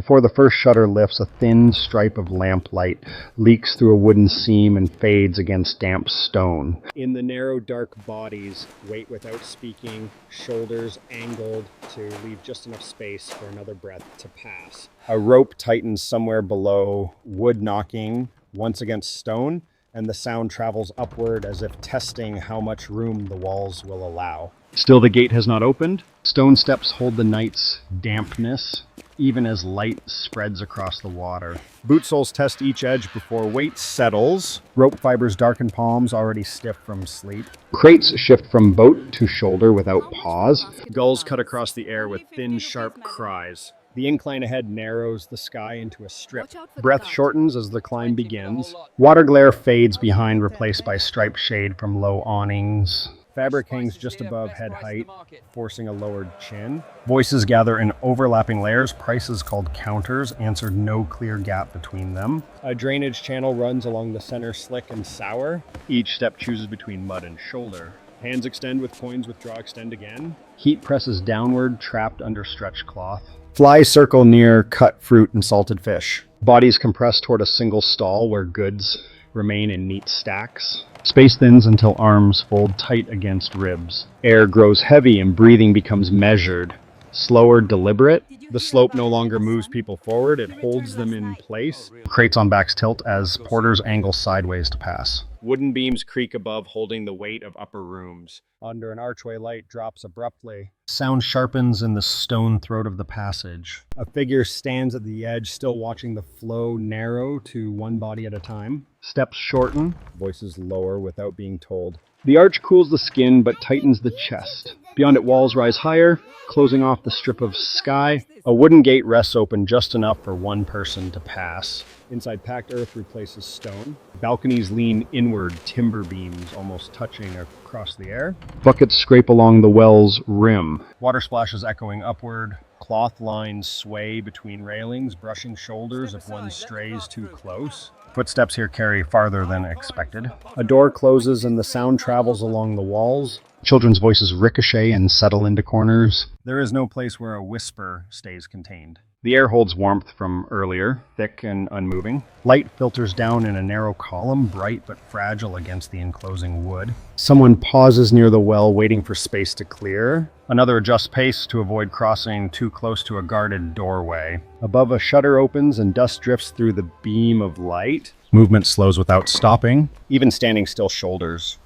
Before the first shutter lifts, a thin stripe of lamplight leaks through a wooden seam and fades against damp stone. In the narrow, dark bodies, wait without speaking, shoulders angled to leave just enough space for another breath to pass. A rope tightens somewhere below, wood knocking once against stone, and the sound travels upward as if testing how much room the walls will allow. Still the gate has not opened. Stone steps hold the night's dampness, even as light spreads across the water. Boot soles test each edge before weight settles. Rope fibers darken palms already stiff from sleep. Crates shift from boat to shoulder without pause. Gulls cut across the air with thin, sharp cries. The incline ahead narrows the sky into a strip. Breath shortens as the climb begins. Water glare fades behind, replaced by striped shade from low awnings. Fabric hangs just above head height, forcing a lowered chin. Voices gather in overlapping layers, prices called counters, answered no clear gap between them. A drainage channel runs along the center, slick and sour. Each step chooses between mud and shoulder. Hands extend with coins, withdraw, extend again. Heat presses downward, trapped under stretched cloth. Flies circle near cut fruit and salted fish. Bodies compress toward a single stall where goods remain in neat stacks. Space thins until arms fold tight against ribs. Air grows heavy and breathing becomes measured, slower, deliberate. The slope no longer moves people forward, it holds them in place. Crates on backs tilt as porters angle sideways to pass. Wooden beams creak above, holding the weight of upper rooms. Under an archway, light drops abruptly. Sound sharpens in the stone throat of the passage. A figure stands at the edge, still watching the flow narrow to one body at a time. Steps shorten, voices lower without being told. The arch cools the skin but tightens the chest. Beyond it, walls rise higher, closing off the strip of sky. A wooden gate rests open just enough for one person to pass. Inside, packed earth replaces stone. Balconies lean inward, timber beams almost touching across the air. Buckets scrape along the well's rim. Water splashes echoing upward. Cloth lines sway between railings, brushing shoulders if one strays too close. Footsteps here carry farther than expected. A door closes and the sound travels along the walls. Children's voices ricochet and settle into corners. There is no place where a whisper stays contained. The air holds warmth from earlier, thick and unmoving. Light filters down in a narrow column, bright but fragile against the enclosing wood. Someone pauses near the well, waiting for space to clear. Another adjusts pace to avoid crossing too close to a guarded doorway. Above, a shutter opens and dust drifts through the beam of light. Movement slows without stopping. Even standing still, shoulders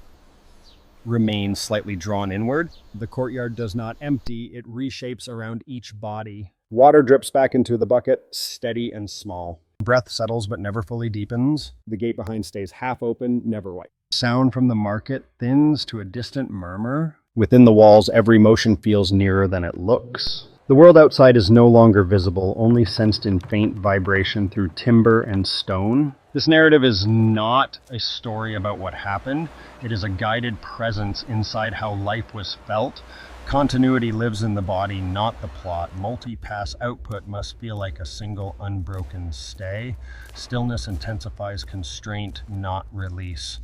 remain slightly drawn inward. The courtyard does not empty, it reshapes around each body. Water drips back into the bucket, steady and small. Breath settles but never fully deepens. The gate behind stays half open, never white. Sound from the market thins to a distant murmur. Within the walls, every motion feels nearer than it looks. The world outside is no longer visible, only sensed in faint vibration through timber and stone. This narrative is not a story about what happened. It is a guided presence inside how life was felt. Continuity lives in the body, not the plot. Multi-pass output must feel like a single unbroken stay. Stillness intensifies constraint, not release.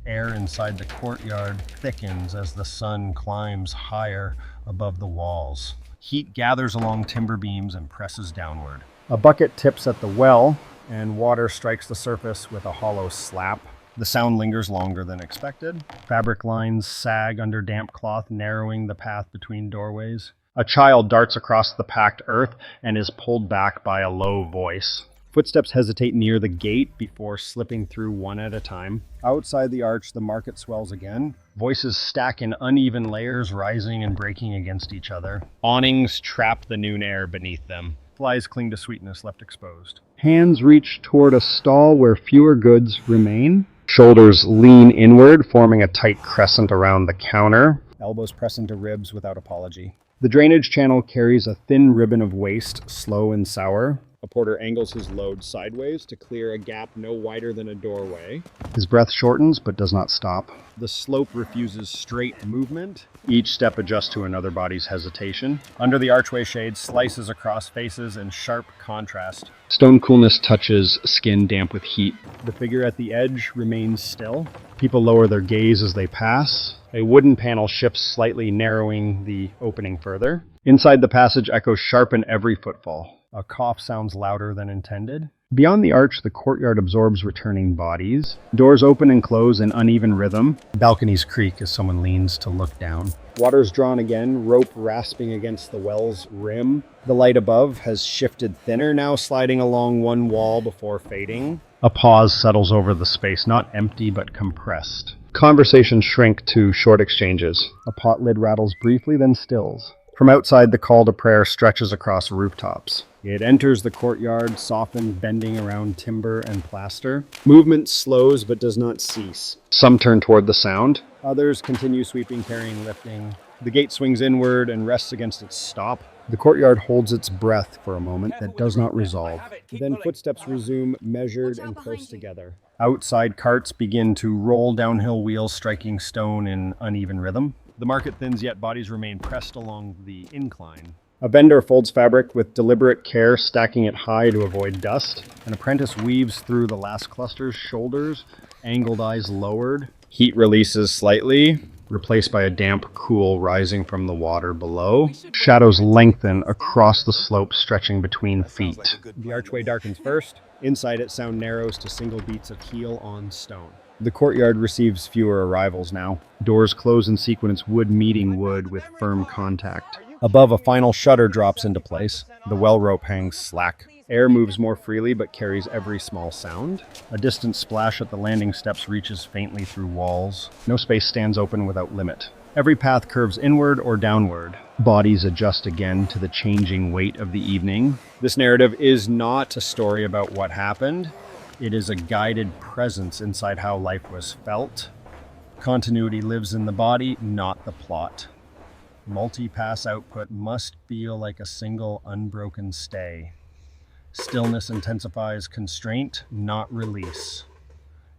Air inside the courtyard thickens as the sun climbs higher above the walls. Heat gathers along timber beams and presses downward. A bucket tips at the well, and water strikes the surface with a hollow slap. The sound lingers longer than expected. Fabric lines sag under damp cloth, narrowing the path between doorways. A child darts across the packed earth and is pulled back by a low voice. Footsteps hesitate near the gate before slipping through one at a time. Outside the arch, the market swells again. Voices stack in uneven layers, rising and breaking against each other. Awnings trap the noon air beneath them. Flies cling to sweetness left exposed. Hands reach toward a stall where fewer goods remain. Shoulders lean inward, forming a tight crescent around the counter. Elbows press into ribs without apology. The drainage channel carries a thin ribbon of waste, slow and sour. A porter angles his load sideways to clear a gap no wider than a doorway. His breath shortens but does not stop. The slope refuses straight movement. Each step adjusts to another body's hesitation. Under the archway shade, slices across faces in sharp contrast. Stone coolness touches skin damp with heat. The figure at the edge remains still. People lower their gaze as they pass. A wooden panel shifts slightly, narrowing the opening further. Inside, the passage echoes sharpen every footfall. A cough sounds louder than intended. Beyond the arch, the courtyard absorbs returning bodies. Doors open and close in uneven rhythm. Balconies creak as someone leans to look down. Water's drawn again, rope rasping against the well's rim. The light above has shifted thinner, now sliding along one wall before fading. A pause settles over the space, not empty but compressed. Conversations shrink to short exchanges. A pot lid rattles briefly, then stills. From outside, the call to prayer stretches across rooftops. It enters the courtyard, softened, bending around timber and plaster. Movement slows but does not cease. Some turn toward the sound. Others continue sweeping, carrying, lifting. The gate swings inward and rests against its stop. The courtyard holds its breath for a moment that does not resolve. Then footsteps resume, measured and close together. Outside, carts begin to roll downhill, wheels striking stone in uneven rhythm. The market thins, yet bodies remain pressed along the incline. A vendor folds fabric with deliberate care, stacking it high to avoid dust. An apprentice weaves through the last cluster's shoulders, angled eyes lowered. Heat releases slightly, replaced by a damp cool rising from the water below. Shadows lengthen across the slope, stretching between feet. The archway darkens first. Inside it, sound narrows to single beats of heel on stone. The courtyard receives fewer arrivals now. Doors close in sequence, wood meeting wood with firm contact. Above, a final shutter drops into place. The well rope hangs slack. Air moves more freely but carries every small sound. A distant splash at the landing steps reaches faintly through walls. No space stands open without limit. Every path curves inward or downward. Bodies adjust again to the changing weight of the evening. This narrative is not a story about what happened. It is a guided presence inside how life was felt. Continuity lives in the body, not the plot. Multi-pass output must feel like a single unbroken stay. Stillness intensifies constraint, not release.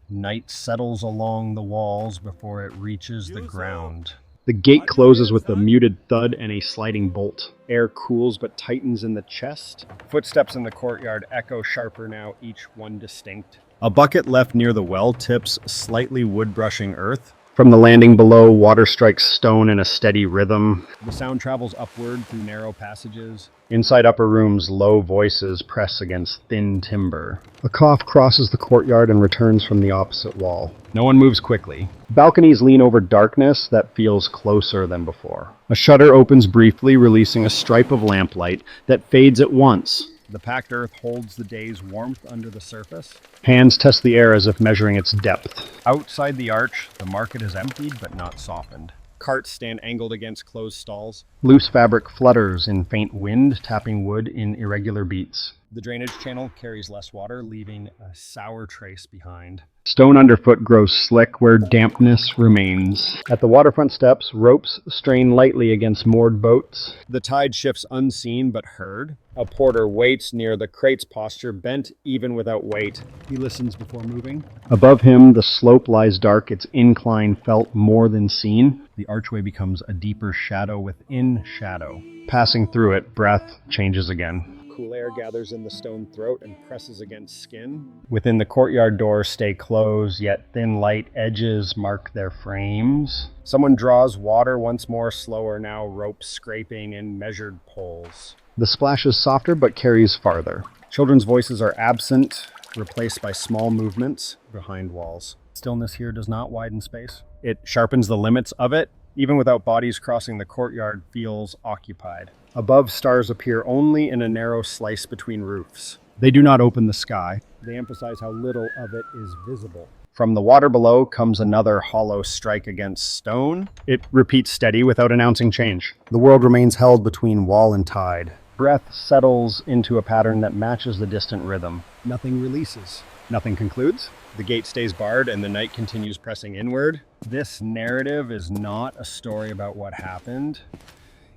Night settles along the walls before it reaches the ground. The gate closes with a muted thud and a sliding bolt. Air cools but tightens in the chest. Footsteps in the courtyard echo sharper now, each one distinct. A bucket left near the well tips, slightly wood-brushing earth. From the landing below, water strikes stone in a steady rhythm. The sound travels upward through narrow passages. Inside upper rooms, low voices press against thin timber. A cough crosses the courtyard and returns from the opposite wall. No one moves quickly. Balconies lean over darkness that feels closer than before. A shutter opens briefly, releasing a stripe of lamplight that fades at once. The packed earth holds the day's warmth under the surface. Hands test the air as if measuring its depth. Outside the arch, the market is emptied but not softened. Carts stand angled against closed stalls. Loose fabric flutters in faint wind, tapping wood in irregular beats. The drainage channel carries less water, leaving a sour trace behind. Stone underfoot grows slick where dampness remains. At the waterfront steps, ropes strain lightly against moored boats. The tide shifts unseen but heard. A porter waits near the crate's posture, bent even without weight. He listens before moving. Above him, the slope lies dark, its incline felt more than seen. The archway becomes a deeper shadow within shadow. Passing through it, breath changes again. Cool air gathers in the stone throat and presses against skin. Within the courtyard doors stay closed, yet thin light edges mark their frames. Someone draws water once more, slower now, ropes scraping in measured pulls. The splash is softer but carries farther. Children's voices are absent, replaced by small movements behind walls. Stillness here does not widen space. It sharpens the limits of it. Even without bodies crossing the courtyard, feels occupied. Above, stars appear only in a narrow slice between roofs. They do not open the sky. They emphasize how little of it is visible. From the water below comes another hollow strike against stone. It repeats steady without announcing change. The world remains held between wall and tide. Breath settles into a pattern that matches the distant rhythm. Nothing releases. Nothing concludes. The gate stays barred and the night continues pressing inward. This narrative is not a story about what happened.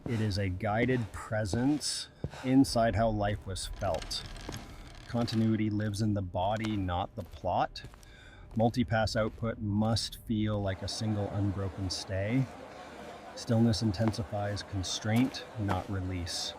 It is a guided presence inside how life was felt. Continuity lives in the body, not the plot. Multipass output must feel like a single unbroken stay. Stillness intensifies constraint, not release.